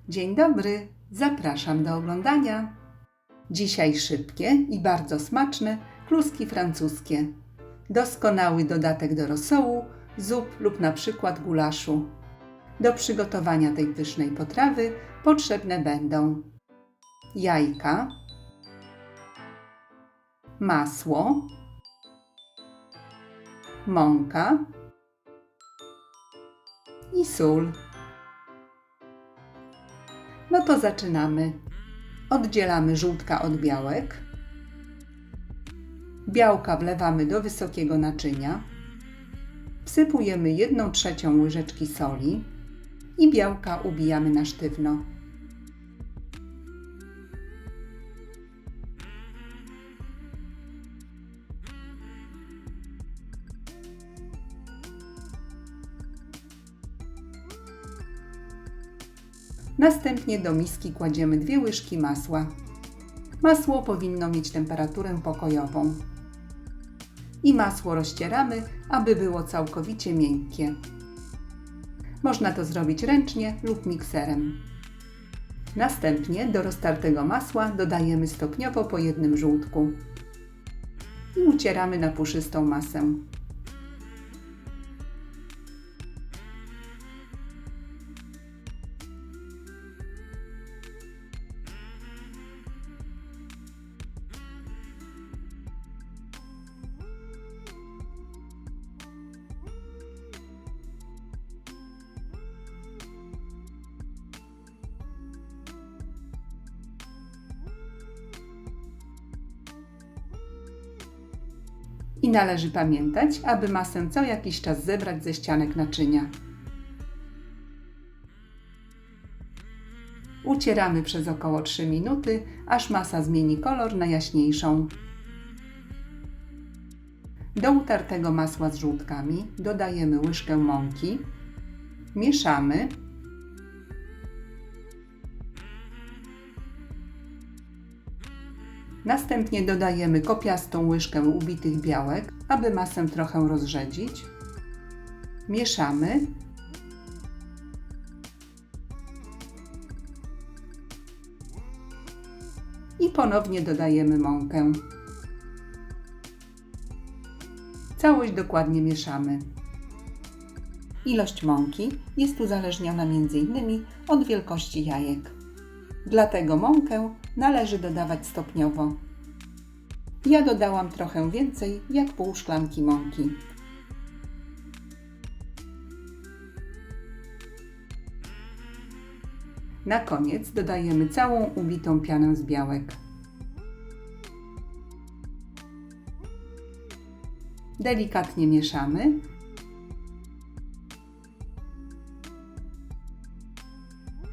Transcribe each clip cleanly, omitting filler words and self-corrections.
Dzień dobry, zapraszam do oglądania. Dzisiaj szybkie i bardzo smaczne kluski francuskie. Doskonały dodatek do rosołu, zup lub na przykład gulaszu. Do przygotowania tej pysznej potrawy potrzebne będą jajka, masło, mąka i sól. No to zaczynamy. Oddzielamy żółtka od białek. Białka wlewamy do wysokiego naczynia. Wsypujemy 1/3 łyżeczki soli i białka ubijamy na sztywno. Następnie do miski kładziemy 2 łyżki masła. Masło powinno mieć temperaturę pokojową. I masło rozcieramy, aby było całkowicie miękkie. Można to zrobić ręcznie lub mikserem. Następnie do roztartego masła dodajemy stopniowo po 1 żółtku. I ucieramy na puszystą masę. I należy pamiętać, aby masę co jakiś czas zebrać ze ścianek naczynia. Ucieramy przez około 3 minuty, aż masa zmieni kolor na jaśniejszą. Do utartego masła z żółtkami dodajemy łyżkę mąki, mieszamy. Następnie dodajemy kopiastą łyżkę ubitych białek, aby masę trochę rozrzedzić. Mieszamy. I ponownie dodajemy mąkę. Całość dokładnie mieszamy. Ilość mąki jest uzależniona m.in. od wielkości jajek. Dlatego mąkę należy dodawać stopniowo. Ja dodałam trochę więcej, jak pół szklanki mąki. Na koniec dodajemy całą ubitą pianę z białek. Delikatnie mieszamy.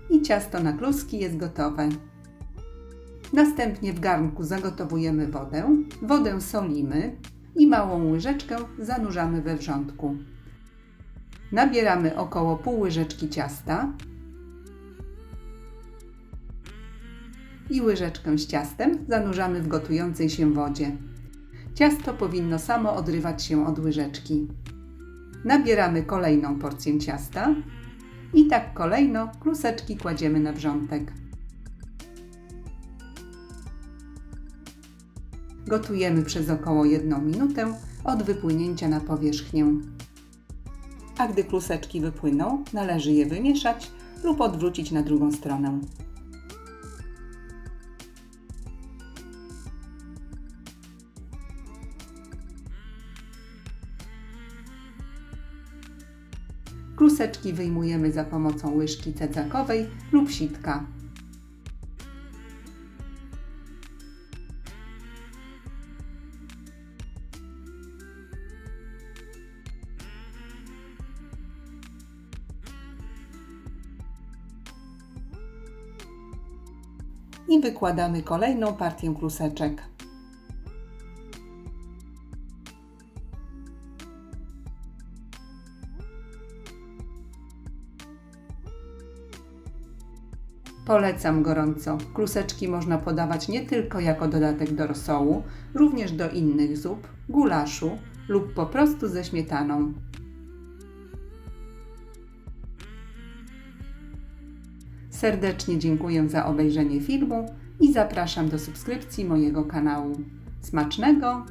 I ciasto na kluski jest gotowe. Następnie w garnku zagotowujemy wodę. Wodę solimy i małą łyżeczkę zanurzamy we wrzątku. Nabieramy około pół łyżeczki ciasta i łyżeczkę z ciastem zanurzamy w gotującej się wodzie. Ciasto powinno samo odrywać się od łyżeczki. Nabieramy kolejną porcję ciasta i tak kolejno kluseczki kładziemy na wrzątek. Gotujemy przez około 1 minutę od wypłynięcia na powierzchnię. A gdy kluseczki wypłyną, należy je wymieszać lub odwrócić na drugą stronę. Kluseczki wyjmujemy za pomocą łyżki cedzakowej lub sitka. I wykładamy kolejną partię kluseczek. Polecam gorąco. Kluseczki można podawać nie tylko jako dodatek do rosołu, również do innych zup, gulaszu lub po prostu ze śmietaną. Serdecznie dziękuję za obejrzenie filmu i zapraszam do subskrypcji mojego kanału. Smacznego!